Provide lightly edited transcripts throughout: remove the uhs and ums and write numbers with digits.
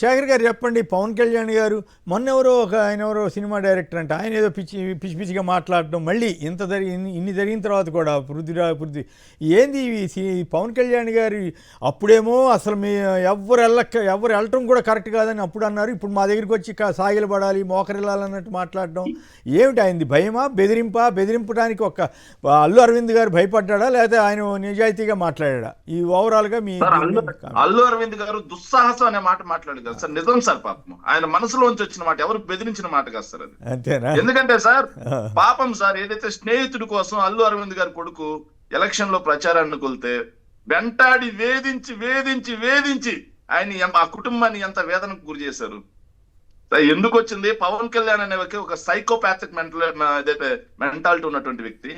శేఖర్ గారు చెప్పండి, పవన్ కళ్యాణ్ గారు మొన్నెవరో ఆయనెవరో సినిమా డైరెక్టర్ అంటే ఆయన ఏదో పిచ్చిగా మాట్లాడటం, మళ్ళీ ఇన్ని జరిగిన తర్వాత కూడా పృథ్వీ ఏంది పవన్ కళ్యాణ్ గారి అప్పుడేమో అసలు ఎవరు వెళ్ళటం కూడా కరెక్ట్ కాదని అప్పుడు అన్నారు. ఇప్పుడు మా దగ్గరికి వచ్చి సాగిలు పడాలి, మోకరిల్లాలన్నట్టు మాట్లాడడం ఏమిటి? ఆయనది భయమా, బెదిరింపడానికి ఒక అల్లు అరవింద్ గారు భయపడ్డా లేకపోతే ఆయన నిజాయితీగా మాట్లాడా? ఈ ఓవరాల్గా మీ అల్లు అరవింద్ గారు దుస్సాహసం అనే మాట మాట్లాడారు సార్. నిజం సార్, పాపం ఆయన మనసులోంచి వచ్చిన మాట, ఎవరు బెదిరించిన మాట కాదు సార్ అది. అంతేనా? ఎందుకంటే సార్ పాపం సార్, ఏదైతే స్నేహితుడి కోసం అల్లు అరవింద్ గారి కొడుకు ఎలక్షన్ లో ప్రచారాన్ని కొలితే వెంటాడి వేధించి ఆయన ఆ కుటుంబాన్ని ఎంత వేదనకు గురి చేశారు. ఎందుకు వచ్చింది? పవన్ కళ్యాణ్ అనే వ్యక్తి ఒక సైకోపాథిక్ మెంటాలిటీ ఉన్నటువంటి వ్యక్తి.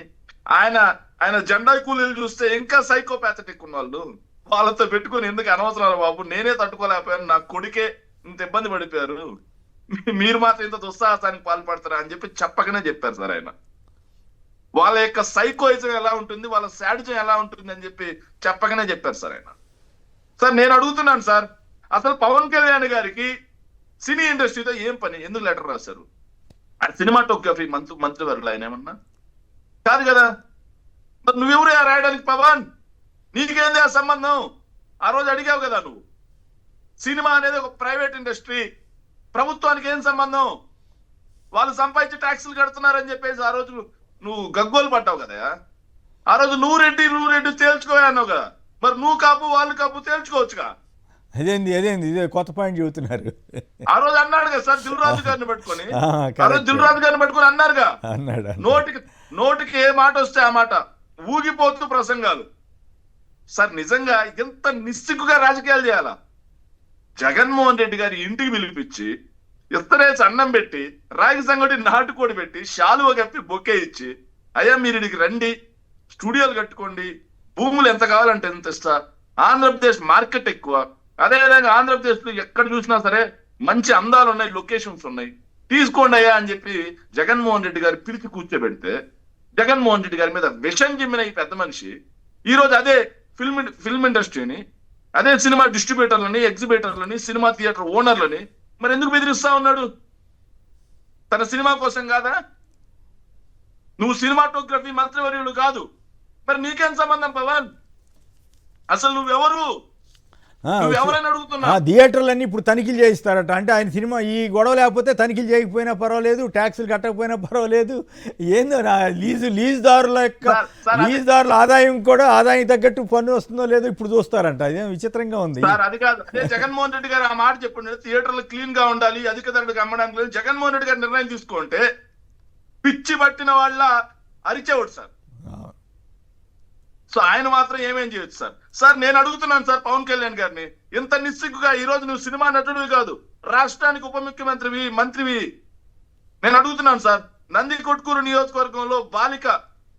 ఆయన జెండా కూలీలు చూస్తే ఇంకా సైకోపాథటిక్ ఉన్న వాళ్ళతో పెట్టుకుని ఎందుకు అనవసరాలు బాబు, నేనే తట్టుకోలేకపోయాను, నా కొడుకే ఇంత ఇబ్బంది పడిపోయారు, మీరు మాత్రం ఇంత దుస్సాహసానికి పాల్పడతారా అని చెప్పి చెప్పకనే చెప్పారు సార్ ఆయన. వాళ్ళ యొక్క సైకోయిజం ఎలా ఉంటుంది, వాళ్ళ శాడిజం ఎలా ఉంటుంది అని చెప్పి చెప్పకనే చెప్పారు సార్ ఆయన. సార్ నేను అడుగుతున్నాను సార్, అసలు పవన్ కళ్యాణ్ గారికి సినీ ఇండస్ట్రీతో ఏం పని? ఎందుకు లెటర్ రాశారు? ఆ సినిమాటోగ్రఫీ మంత్రివర్యులు ఆయన ఏమన్నా కాదు కదా. మరి నువ్వెవరు రాయడానికి పవన్? నీకేంది ఆ సంబంధం? ఆ రోజు అడిగావు కదా నువ్వు. సినిమా అనేది ఒక ప్రైవేట్ ఇండస్ట్రీ, ప్రభుత్వానికి ఏం సంబంధం? వాళ్ళు సంపాదించి ట్యాక్సులు కడుతున్నారని చెప్పేసి ఆ రోజు నువ్వు గగ్గోలు పడ్డావు కదా. ఆ రోజు నువ్వు రెడ్డి తేల్చుకోవా అన్నావు కదా. మరి నువ్వు కాపు వాళ్ళు కాపు తేల్చుకోవచ్చుగా. అదేంది ఇదే కొత్త పాయింట్ చెబుతున్నారు. ఆ రోజు అన్నాడు కదా సార్, దిల్రాజు గారిని పట్టుకొని, ఆ రోజు దిల్రాజు గారిని పట్టుకొని అన్నారుగా. నోటికి ఏ మాట వస్తే ఆ మాట ఊగిపోతూ ప్రసంగాలు. సార్ నిజంగా ఎంత నిస్సిగ్గుగా రాజకీయాలు చేయాలా? జగన్మోహన్ రెడ్డి గారి ఇంటికి పిలిపించి ఇస్తరేసి అన్నం పెట్టి, రాగి సంగటి నాటుకోడి పెట్టి, శాలువ కప్పి బొకే ఇచ్చి, అయ్యా మీరు ఇడికి రండి, స్టూడియోలు కట్టుకోండి, భూములు ఎంత కావాలంటే ఎంత ఇస్తా, ఆంధ్రప్రదేశ్ మార్కెట్ ఎక్కువ, అదేవిధంగా ఆంధ్రప్రదేశ్ లో ఎక్కడ చూసినా సరే మంచి అందాలు ఉన్నాయి, లొకేషన్స్ ఉన్నాయి, తీసుకోండి అయ్యా అని చెప్పి జగన్మోహన్ రెడ్డి గారు పిలిచి కూర్చోబెడితే, జగన్మోహన్ రెడ్డి గారి మీద విషం జిమ్మిన ఈ పెద్ద మనిషి ఈ రోజు అదే ఫిల్మ్ ఇండస్ట్రీని, అదే సినిమా డిస్ట్రిబ్యూటర్లని, ఎగ్జిబిటర్లని, సినిమా థియేటర్ ఓనర్లని మరి ఎందుకు బెదిరిస్తా ఉన్నాడు? తన సినిమా కోసం కాదా? నువ్వు సినిమాటోగ్రఫీ మంత్రివర్యులు కాదు, మరి నీకేం సంబంధం పవన్? అసలు నువ్వెవరు? నువ్వెవరైనా అడుగుతున్నా. థియేటర్లన్నీ ఇప్పుడు తనిఖీలు చేయిస్తారట. అంటే ఆయన సినిమా ఈ గొడవ లేకపోతే తనిఖీలు చేయకపోయినా పర్వాలేదు, ట్యాక్సులు కట్టకపోయినా పర్వాలేదు. ఏందో లీజుదారుల ఆదాయం కూడా ఆదాయం తగ్గట్టు పన్ను వస్తుందో లేదో ఇప్పుడు చూస్తారంట. అదేం విచిత్రంగా ఉంది సార్. అది కాదు, అదే జగన్మోహన్ రెడ్డి గారు ఆ మాట చెప్పండి, థియేటర్లు క్లీన్ గా ఉండాలి, అధిక ధరలకు అమ్మడానికి లేదు. జగన్మోహన్ రెడ్డి గారు నిర్ణయం తీసుకుంటే పిచ్చి పట్టిన వాళ్ళ అరిచేవాడు సార్. సో ఆయన మాత్రం ఏమేం చేయొచ్చు సార్. సార్ నేను అడుగుతున్నాను సార్ పవన్ కళ్యాణ్ గారిని, ఇంత నిస్సిగ్గుగా ఈ రోజు నువ్వు సినిమా నటుడివి కాదు, రాష్ట్రానికి ఉప ముఖ్యమంత్రివి, మంత్రివి. నేను అడుగుతున్నాను సార్, నందికొట్కూరు నియోజకవర్గంలో బాలిక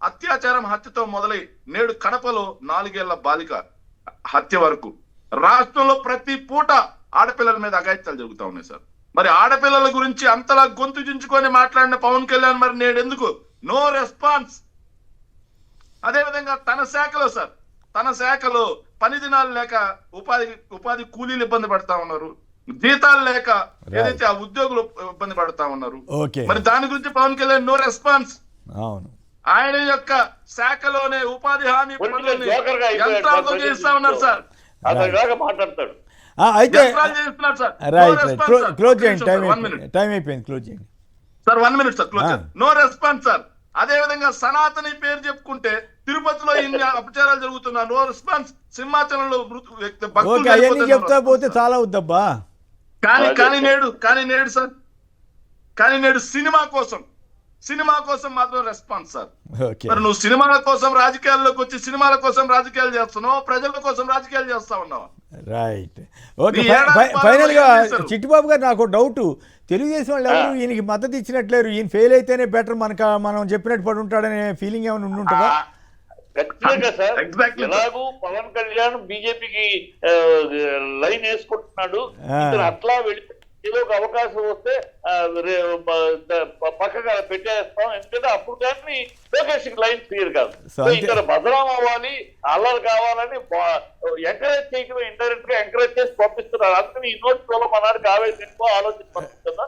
అత్యాచారం హత్యతో మొదలై నేడు కడపలో 4 ఏళ్ల బాలిక హత్య వరకు రాష్ట్రంలో ప్రతి పూట ఆడపిల్లల మీద అఘాయిత్యాలు జరుగుతూ ఉన్నాయి సార్. మరి ఆడపిల్లల గురించి అంతలా గొంతు చించుకొని మాట్లాడిన పవన్ కళ్యాణ్ మరి నేడు ఎందుకు నో రెస్పాన్స్? అదేవిధంగా తన శాఖలో పని దినాలు లేక ఉపాధి కూలీలు ఇబ్బంది పడతా ఉన్నారు, జీతాలు లేక ఏదైతే ఆ ఉద్యోగులు ఇబ్బంది పడతా ఉన్నారు. మరి దాని గురించి పవన్ కళ్యాణ్ నో రెస్పాన్స్. ఆయన యొక్క శాఖలోనే ఉపాధి హామీ యంత్రాలతో చేస్తా ఉన్నారు సార్. మాట్లాడతాడు. క్లోజ్ చేయండి, టైం అయిపోయింది, క్లోజ్ చేయండి sir. 1 minute sir, close. No response sir. అదే విధంగా సనాతని పేరు చెప్పుకుంటే తిరుపతిలో ఇన్ని అపచారాలు జరుగుతున్నా నో రెస్పాన్స్. సింహాచలంలో చెప్తా పోతే చాలా అవుద్దబ్బా. కానీ నేడు సినిమా కోసం మాత్రం రెస్పాన్స్ సార్. మరి నువ్వు సినిమాల కోసం రాజకీయాల్లోకి వచ్చి సినిమాల కోసం రాజకీయాలు చేస్తున్నావు, ప్రజల కోసం రాజకీయాలు చేస్తా ఉన్నావా? Right, okay. ఫైనల్ గా చిట్టిబాబు గారు, నాకు డౌట్, తెలుగుదేశం వాళ్ళు ఎవరు ఈయనకి మద్దతు ఇచ్చినట్లేరు. ఈయన ఫెయిల్ అయితేనే బెటర్, మనం చెప్పినట్టు పడి ఉంటాడనే ఫీలింగ్ ఏమైనా ఉంటుందా? ఎలాగూ పవన్ కళ్యాణ్ బీజేపీకి లైన్ వేసుకుంటున్నాడు, అట్లా వెళ్ళి ఏదో ఒక అవకాశం వస్తే పక్కగా పెట్టేస్తాం, ఎందుకంటే అప్పుడు కానీ లోకేష్ లైన్ క్లియర్ కాదు. So, సో ఇక్కడ బదనాం అవ్వాలి, అల్లరి కావాలని ఎంకరేజ్ చేయడం, ఇండైరెక్ట్ గా ఎంకరేజ్ చేసి పంపిస్తున్నారు. అందుకని ఈ నోటి వల్ల మా నాటికి ఆవేశం ఎక్కువ ఆలోచన పంపిస్తున్నా,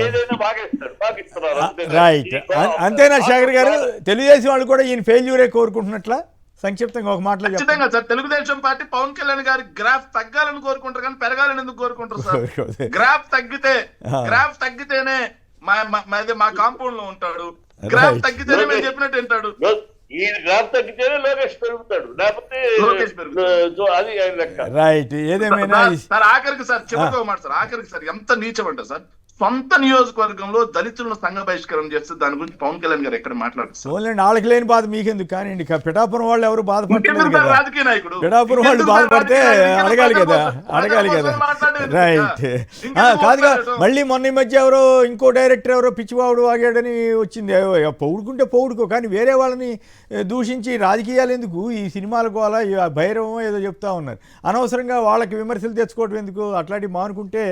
ఏదైనా బాగా ఇస్తున్నారు అంతే. రైట్, అంతేనా శేఖర్ గారు? తెలుగుదేశం వాళ్ళు కూడా ఈయన ఫెయిల్యూరే కోరుకుంటున్నట్లా? సంక్షిప్తంగా ఒక మాటలో చెప్పండి. ఖచ్చితంగా సార్, తెలుగుదేశం పార్టీ పవన్ కళ్యాణ్ గారి గ్రాఫ్ తగ్గాలని కోరుకుంటారు కానీ పెరగాలని ఎందుకు కోరుకుంటారు సార్? గ్రాఫ్ తగ్గితేనే మా కాంపౌండ్ లో ఉంటాడు, గ్రాఫ్ తగ్గితేనే మేము చెప్పినట్టు వింటాడు. ఈ గ్రాఫ్ తగ్గితేనే లోకేష్ పెరుగుతాడు, లేకపోతే లోకేష్ పెరుగుతాడు. అది లెక్క. రైట్, ఏదేమైనా సార్ ఆఖరికి సార్ చివరికి ఒక మాట సార్, ఆఖరికి సార్ ఎంత నీచమంట సార్, సొంత నియోజకవర్గంలో దళితులను సంఘ బహిష్కరణ చేస్తే దాని గురించి పవన్ కళ్యాణ్ గారు ఎక్కడ మాట్లాడుతారు? ఓన్లీ వాళ్ళకి లేని బాధ మీకెందుకు కానీ పిఠాపురం వాళ్ళు ఎవరు బాధపడలేదు కదా. రాజకీయ నాయకుడు పిఠాపురం వాళ్ళు బాధపడితే అడగాలి కదా. రైట్, కాదుగా. మళ్ళీ మొన్న ఈ మధ్య ఎవరో ఇంకో డైరెక్టర్ ఎవరో పిచ్చివాడు ఆగాడని వచ్చింది. పౌడుకుంటే పౌడుకో, కానీ వేరే వాళ్ళని దూషించి రాజకీయాలు ఎందుకు? ఈ సినిమాల గోల, ఈ భైరవం ఏదో చెప్తా ఉన్నారు. అనవసరంగా వాళ్ళకి విమర్శలు తెచ్చుకోవడం ఎందుకు? అట్లాంటివి మానుకుంటే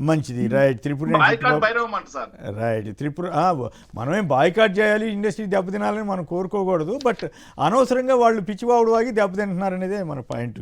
మంచిది. రైట్, త్రిపుర రైట్, త్రిపుర మనమేం బాయ్కాట్ చేయాలి, ఇండస్ట్రీ దెబ్బతినాలని మనం కోరుకోకూడదు. బట్ అనవసరంగా వాళ్ళు పిచ్చివాడు వాగి దెబ్బతింటున్నారనేదే మన పాయింట్.